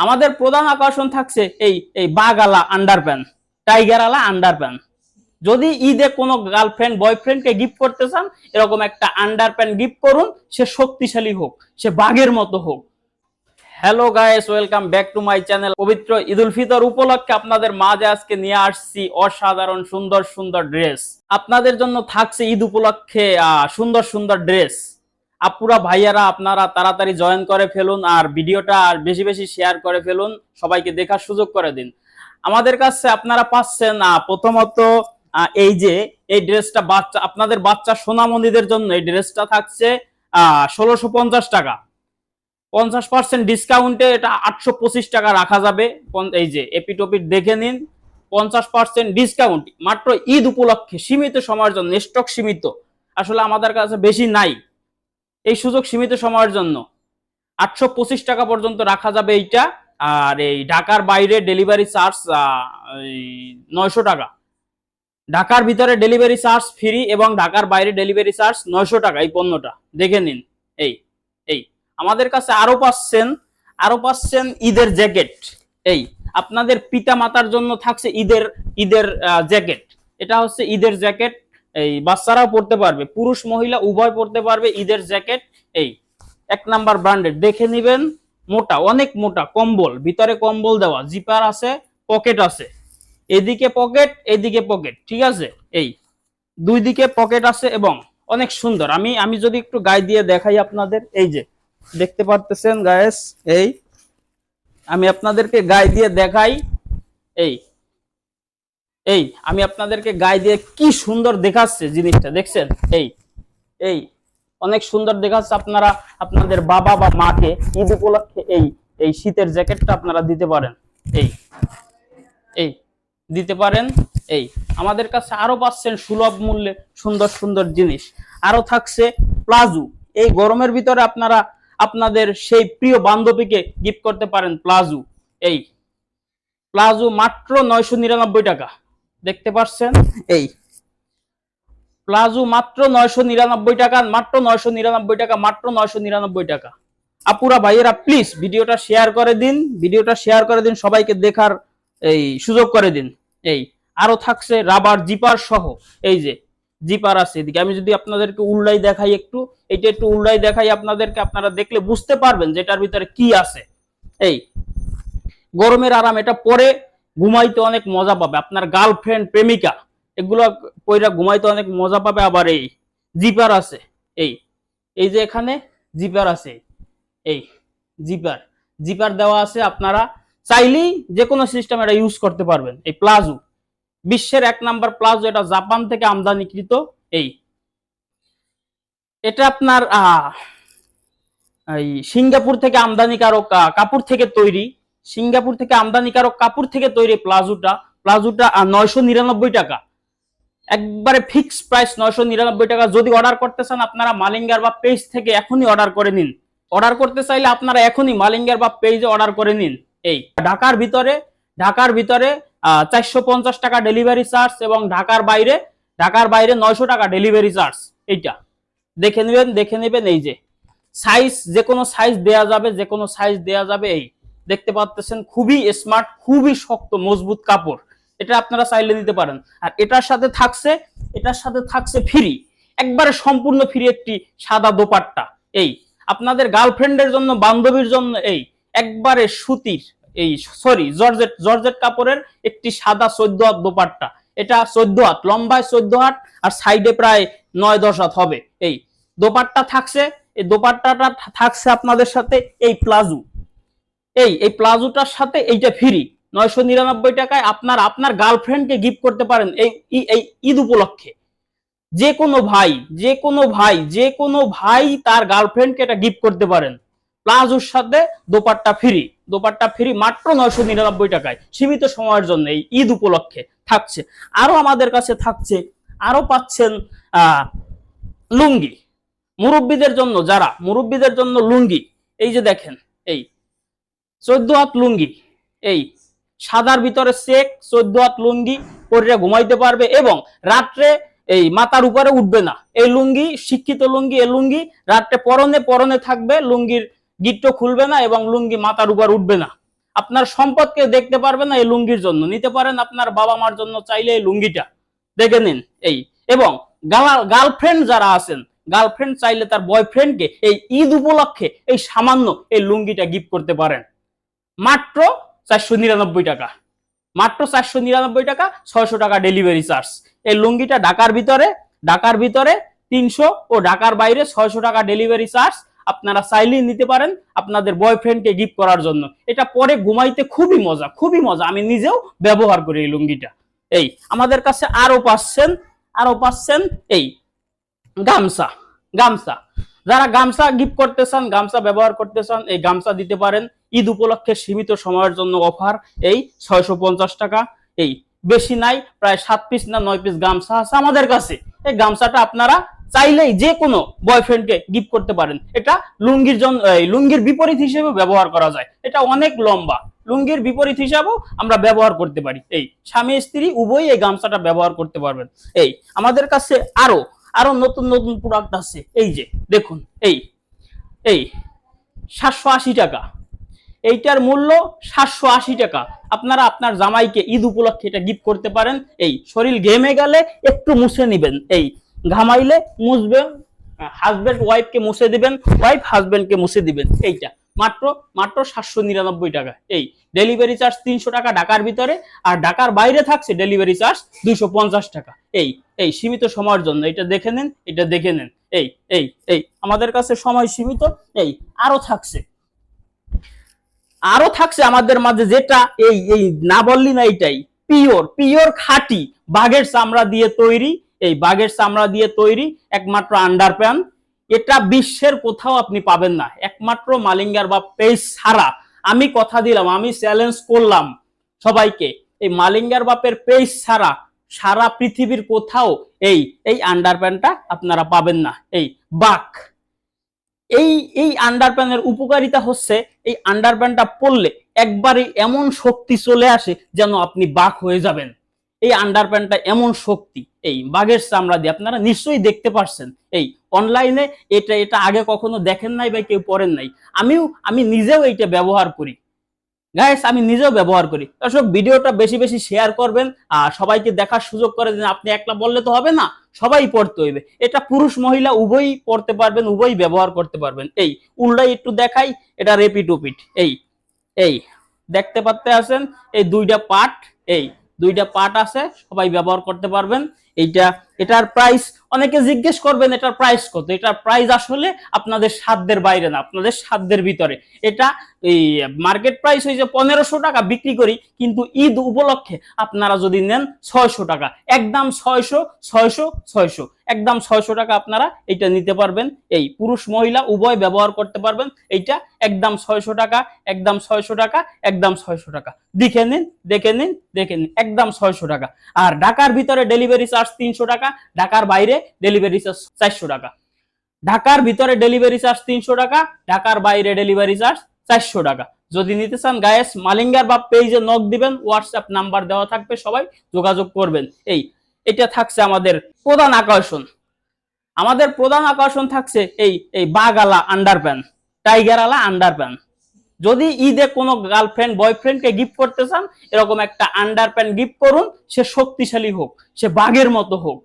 আমাদের প্রধান আকর্ষণ থাকছে এই এই বাগালা আন্ডারপ্যান্ট, টাইগার আলা আন্ডারপ্যান্ট। যদি ঈদে কোনো গার্লফ্রেন্ড বয়ফ্রেন্ডকে গিফট করতে চান, এরকম একটা আন্ডারপ্যান্ট গিফট করুন। সে শক্তিশালী হোক, সে বাঘের মতো হোক। Hello guys, welcome back to my channel. পবিত্র ঈদ উল ফিতর উপলক্ষে আপনাদের মাঝে আজকে নিয়ে আসছি অসাধারণ সুন্দর সুন্দর ড্রেস। আপনাদের জন্য থাকছে ঈদ উপলক্ষে সুন্দর সুন্দর ড্রেস। আপুরা ভাইয়ারা আপনারা তাড়াতাড়ি জয়েন করে ফেলুন, আর ভিডিওটা আর বেশি বেশি শেয়ার করে ফেলুন, সবাইকে দেখার সুযোগ করে দিন। আমাদের কাছে আপনারা পাচ্ছেন প্রথমত এই যে এই ড্রেসটা বাচ্চা, আপনাদের বাচ্চা সোনামণিদের জন্য এই ড্রেসটা থাকছে 1650 টাকা। 50% ডিসকাউন্টে এটা 825 টাকা রাখা যাবে। এই যে এপিটোপিট দেখে নিন, 50% ডিসকাউন্ট মাত্র ঈদ উপলক্ষে, সীমিত সময়ের জন্য, স্টক সীমিত। আসলে আমাদের কাছে বেশি নাই, এই সুযোগ সীমিত সময়ের জন্য 825 টাকা পর্যন্ত রাখা যাবে এইটা। আর এই ঢাকার বাইরে ডেলিভারি চার্জ 900 টাকা। ঢাকার ভিতরে ডেলিভারি চার্জ ফ্রি এবং ঢাকার বাইরে ডেলিভারি চার্জ 900 টাকা। এই পণ্যটা দেখে নিন। এই এই আমাদের কাছে আরো পাচ্ছেন ঈদের জ্যাকেট। এই আপনাদের পিতা মাতার জন্য থাকছে ঈদের জ্যাকেট। এটা হচ্ছে ঈদের জ্যাকেট, এই বাচ্চারাও পড়তে পারবে, পুরুষ মহিলা উভয় পড়তে পারবে ঈদের জ্যাকেট। এই 1 নাম্বার ব্র্যান্ডের, দেখে নিবেন। মোটা, অনেক মোটা কম্বল, ভিতরে কম্বল দেওয়া, জিপার আছে, পকেট আছে, এদিকে পকেট এদিকে পকেট, ঠিক আছে। এই দুই দিকে পকেট আছে এবং অনেক সুন্দর। আমি যদি একটু গায়ে দিয়ে দেখাই আপনাদের, এই যে দেখতে পারতেছেন গায়েস, এই আমি আপনাদেরকে গায়ে দিয়ে দেখাই। এই আমি আপনাদেরকে গায়ে দিয়ে কি সুন্দর দেখাচ্ছে জিনিসটা, দেখছেন? এই অনেক সুন্দর দেখাচ্ছে। আপনারা আপনাদের বাবা বা মাকে ঈদ উপলক্ষে এই শীতের জ্যাকেটটা আপনারা দিতে পারেন। এই দিতে পারেন। এই আমাদের কাছে আরো পাচ্ছেন সুলভ মূল্যে সুন্দর সুন্দর জিনিস। আরো থাকছে প্লাজো। এই গরমের ভিতরে আপনারা আপনাদের সেই প্রিয় বান্ধবীকে গিফট করতে পারেন প্লাজো। এই প্লাজো মাত্র 999 টাকা, দেখতে পাচ্ছেন? এই প্লাজো মাত্র 999 টাকা, মাত্র 999 টাকা, মাত্র 999 টাকা। আপুরা ভাইয়েরা প্লিজ ভিডিওটা শেয়ার করে দিন, সবাইকে দেখার এই সুযোগ করে দিন। এই আরো থাকছে রাবার জিপার সহ। এই যে জিপার আছে এদিকে, আমি যদি আপনাদেরকে উল্লাই দেখাই, এটা একটু উল্লাই দেখাই আপনাদেরকে, আপনারা দেখলে বুঝতে পারবেন যে এটার ভিতরে কি আছে। এই গরমের আরাম, এটা পরে ঘুমাইতে অনেক মজা পাবে আপনার গার্লফ্রেন্ড প্রেমিকা, এগুলো পয়রা ঘুমাইতে অনেক মজা পাবে। আবার এই জিপার আছে, এই যে এখানে জিপার আছে, এই জিপার দেওয়া আছে। আপনারা চাইলেই যে কোনো সিস্টেম এটা ইউজ করতে পারবেন। এই প্লাজো বিশ্বের 1 নাম্বার প্লাজো, এটা জাপান থেকে আমদানিকৃত। এটা আপনার এই সিঙ্গাপুর থেকে আমদানিকারক কাপড় থেকে তৈরি, কাপড় থেকে তৈরি প্লাজোটা 999 টাকা, একবারে ফিক্স প্রাইস 999 টাকা। যদি অর্ডার করতে চান আপনারা মালিঙ্গার বা পেজ থেকে এখনই অর্ডার করে নিন। অর্ডার করতে চাইলে আপনারা এখনই মালিঙ্গার বা পেজে অর্ডার করে নিন। এই ঢাকার ভিতরে 450 টাকা ডেলিভারি চার্জ এবং ঢাকার বাইরে 900 টাকা ডেলিভারি চার্জ। এইটা দেখে নেবেন। এই যে সাইজ, যে কোনো সাইজ দেয়া যাবে। এই দেখতে পাচ্ছেন, খুবই স্মার্ট, খুবই শক্ত মজবুত কাপড়। এটা আপনারা চাইলে নিতে পারেন। আর এটার সাথে থাকছে ফ্রি, একবারে সম্পূর্ণ ফ্রি একটি সাদা দোপাট্টা। এই আপনাদের গার্লফ্রেন্ডের জন্য, বান্ধবীর জন্য এই একবারে সুতির, জর্জেট কাপড়ের একটি সাদা 14 হাত দোপাট্টা। এটা 14 হাত লম্বায়, 14 হাত আর সাইডে প্রায় 9-10 হাত হবে। এই দোপাট্টা থাকছে, এই দোপাট্টাটা থাকছে আপনাদের সাথে এই প্লাজো। এই প্লাজোটার সাথে এইটা ফ্রি 999 টাকায়। আপনার গার্লফ্রেন্ডকে গিফট করতে পারেন এই ঈদ উপলক্ষে। যে কোনো ভাই তার গার্লফ্রেন্ডকে এটা গিফট করতে পারেন। প্লাজোর সাথে দোপাট্টা ফ্রি মাত্র 999 টাকায়, সীমিত সময়ের জন্য এই ঈদ উপলক্ষে থাকছে। আরো আমাদের কাছে থাকছে, আরো পাচ্ছেন লুঙ্গি মুরব্বীদের জন্য, লুঙ্গি। এই যে দেখেন, এই 14 হাত লুঙ্গি, এই সাদার ভিতরে চেক 14 হাত লুঙ্গি পরে ঘুমাইতে পারবে এবং রাত্রে এই মাথার উপরে উঠবে না। এই লুঙ্গি শিক্ষিত লুঙ্গি, এই লুঙ্গি রাত্রে পরনে থাকবে, লুঙ্গির গিট্টো খুলবে না এবং লুঙ্গি মাথার উপর উঠবে না। আপনার সম্পদকে দেখতে পারবেন না এই লুঙ্গির জন্য। নিতে পারেন আপনার বাবা মার জন্য চাইলে এই লুঙ্গিটা দেখে নিন। এই এবং গার্লফ্রেন্ড যারা আছেন, গার্লফ্রেন্ড চাইলে তার বয়ফ্রেন্ডকে এই ঈদ উপলক্ষে এই সামান্য এই লুঙ্গিটা গিফট করতে পারেন মাত্র 499 টাকা। মাত্র 499 টাকা, 600 টাকা ডেলিভারি চার্জ। এই লুঙ্গিটা ঢাকার ভিতরে 300 ও ঢাকার বাইরে 600 টাকা ডেলিভারি চার্জ। আপনারা চাইলেই নিতে পারেন আপনাদের বয়ফ্রেন্ডকে গিফট করার জন্য। এটা পরে ঘুমাইতে খুবই মজা। আমি নিজেও ব্যবহার করি এই লুঙ্গিটা। এই আমাদের কাছে আরো পাচ্ছেন এই গামছা। যারা গামছা গিফট করতে চান, গামছা ব্যবহার করতে চান, এই গামছা দিতে পারেন। ঈদ উপলক্ষে সীমিত সময়ের জন্য অফার এই 650 টাকা। এই বেশি নাই, প্রায় 7 পিস না 9 পিস গামছা আছে আমাদের কাছে। এই গামছাটা আপনারা চাইলেই যে কোনো বয়ফ্রেন্ডকে গিফট করতে পারেন। এটা লুঙ্গির বিপরীত হিসেবে ব্যবহার করা যায়। এটা অনেক লম্বা, লুঙ্গির বিপরীত হিসাবেও আমরা ব্যবহার করতে পারি। এই স্বামী স্ত্রী উভয়ই এই গামছাটা ব্যবহার করতে পারবেন। এই আমাদের কাছে আরো নতুন প্রোডাক্ট আছে। এই যে দেখুন, এই 780 টাকা। এইটার মূল্য 780 টাকা। আপনারা আপনার জামাইকে ঈদ উপলক্ষে এটা গিফট করতে পারেন। এই শরীর ঘেমে গেলে একটু মুছে নিবেন, এই ঘামাইলে মুছবেন, হাজবেন্ড ওয়াইফকে মুছে দিবেন, ওয়াইফ হাজবেন্ডকে মুছে দিবেন। এইটা মাত্র 799 টাকা। এই ডেলিভারি চার্জ 300 টাকা ঢাকার ভিতরে, আর ঢাকার বাইরে থাকছে ডেলিভারি চার্জ 250 টাকা। এই সীমিত সময়ের জন্য এটা দেখে নেন। এই আমাদের কাছে সময় সীমিত। এই আরো থাকছে আমাদের মাঝে, যেটা এই না বললি না, এইটাই পিওর খাঁটি বাঘের চামড়া দিয়ে তৈরি। এই বাঘের চামড়া দিয়ে তৈরি একমাত্র আন্ডারপ্যান্ট। এটা বিশ্বের কোথাও আপনি পাবেন না, একমাত্র মালিঙ্গার বাপ পেজ ছাড়া। আমি কথা দিলাম, আমি চ্যালেঞ্জ করলাম সবাইকে, এই মালিঙ্গার বাপের পেজ ছাড়া সারা পৃথিবীর কোথাও এই আন্ডারপ্যান্টটা আপনারা পাবেন না। এই বাঘ, এই আন্ডারপ্যান্টের উপকারিতা হচ্ছে, এই আন্ডারপ্যান্টটা পরলে একবারে এমন শক্তি চলে আসে যেন আপনি বাঘ হয়ে যাবেন। এই আন্ডারপ্যান্টটা এমন শক্তি, এই বাঘের চামড়া দিয়ে। আপনারা নিশ্চয়ই দেখতে পাচ্ছেন এই অনলাইনে। এটা আগে কখনো দেখেন নাই বা কেউ পরেন নাই। আমি নিজেও এইটা ব্যবহার করি গাইস, আমি নিজেও ব্যবহার করি। দর্শক, ভিডিওটা বেশি শেয়ার করবেন আর সবাইকে দেখার সুযোগ করে দিন। আপনি একলা বললে তো হবে না, সবাই পড়তে হইবে। এটা পুরুষ মহিলা উভয়ই পড়তে পারবেন, উভয়ই ব্যবহার করতে পারবেন। এই উল্টাই একটু দেখাই, এটা রেপিট ওপিট। এই দেখতে পাচ্তে আছেন এই দুইটা পার্ট আছে, সবাই ব্যবহার করতে পারবেন। এটার প্রাইস অনেকে জিজ্ঞেস করবেন এটার প্রাইস কত। এটার প্রাইস আসলে আপনাদের সাধ্যের বাইরে না, আপনাদের সাধ্যের ভিতরে। এটা এই মার্কেট প্রাইস হয়েছে 1500 টাকা বিক্রি করি, কিন্তু ঈদ উপলক্ষে আপনারা যদি নেন 600 টাকা, একদম 600 একদম 600 টাকা আপনারা এটা নিতে পারবেন। এই পুরুষ মহিলা উভয় ব্যবহার করতে পারবেন। এইটা একদম 600 টাকা, একদম 600 টাকা, একদম 600 টাকা। দেখে নিন একদম 600 টাকা। আর ঢাকার ভিতরে ডেলিভারি চার্জ 300 টাকা, ঢাকার বাইরে ডেলিভারি চার্জ 400 টাকা। ঢাকার ভিতরে ডেলিভারি চার্জ 300 টাকা, ঢাকার বাইরে ডেলিভারি চার্জ 400 টাকা। যদি নিতে চান গায়েস মালিঙ্গার বাপ পেজে নক দিবেন, হোয়াটসঅ্যাপ নাম্বার দেওয়া থাকবে, সবাই যোগাযোগ করবেন। এটা থাকছে আমাদের প্রধান আকর্ষণ। আমাদের প্রধান আকর্ষণ থাকছে এই বাগালা আন্ডারপ্যান্ট, টাইগারওয়ালা আন্ডারপ্যান্ট। যদি ঈদে কোনো গার্লফ্রেন্ড বয়ফ্রেন্ডকে গিফট করতে চান, এরকম একটা আন্ডারপ্যান্ট গিফট করুন। সে শক্তিশালী হোক, সে বাঘের মতো হোক।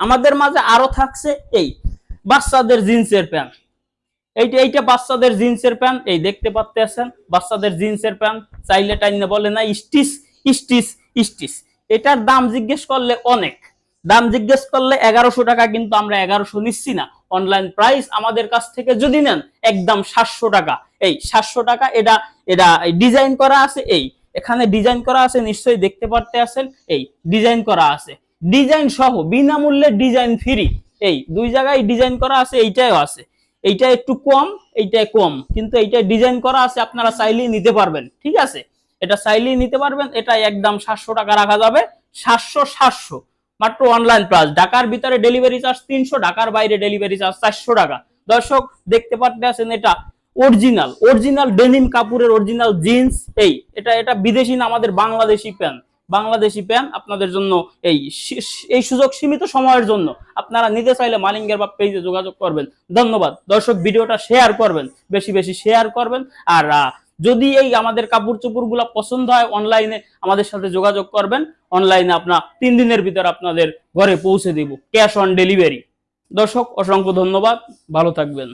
আমাদের মাঝে আরো থাকছে এই বাচ্চাদের জিন্সের প্যান্ট। এইটা বাচ্চাদের জিন্সের প্যান্ট। এই দেখতে পাচ্তে আছেন বাচ্চাদের জিন্সের প্যান্ট। চাইলে টাইনে বলে না স্টিচ। এটার দাম জিজ্ঞেস করলে অনেক, দাম জিজ্ঞেস করলে 1100 টাকা, কিন্তু আমরা 1100 নিচ্ছি না। অনলাইন প্রাইস আমাদের কাছ থেকে যদি নেন একদম 700 টাকা। এই 700 টাকা। এটা ডিজাইন করা আছে, এখানে ডিজাইন করা আছে, নিশ্চয়ই দেখতে পারতে আছেন। এই ডিজাইন করা আছে, ডিজাইন সহ বিনামূল্যে ডিজাইন ফ্রি। এই দুই জায়গায় ডিজাইন করা আছে, এইটাও আছে। এইটা একটু কম, এইটা কম, কিন্তু এইটা ডিজাইন করা আছে। আপনারা চাইলেই নিতে পারবেন, ঠিক আছে? এটা চাইলেই নিতে পারবেন। এটা একদম 700 টাকা রাখা যাবে। 700 মাত্র অনলাইন প্রাইস। ঢাকার ভিতরে ডেলিভারি চার্জ 300, ঢাকার বাইরে ডেলিভারি চার্জ 400 টাকা। দর্শক দেখতে পাচ্তে আছেন এটা অরিজিনাল ডেনিম কাপড়ের অরিজিনাল জিন্স। এটা বিদেশি না, আমাদের বাংলাদেশি প্যান্ট আপনাদের জন্য। এই সুযোগ সীমিত সময়ের জন্য। আপনারা নিতে চাইলে মালিঙ্গের বাপ পেজে যোগাযোগ করবেন। ধন্যবাদ দর্শক, ভিডিওটা শেয়ার করবেন, বেশি শেয়ার করবেন। আর যদি এই আমাদের কাপড় চোপড় গুলা পছন্দ হয়, অনলাইনে আমাদের সাথে যোগাযোগ করবেন। অনলাইনে আপনার 3 দিনের ভিতর আপনাদের ঘরে পৌঁছে দিব, ক্যাশ অন ডেলিভারি। দর্শক অসংখ্য ধন্যবাদ, ভালো থাকবেন।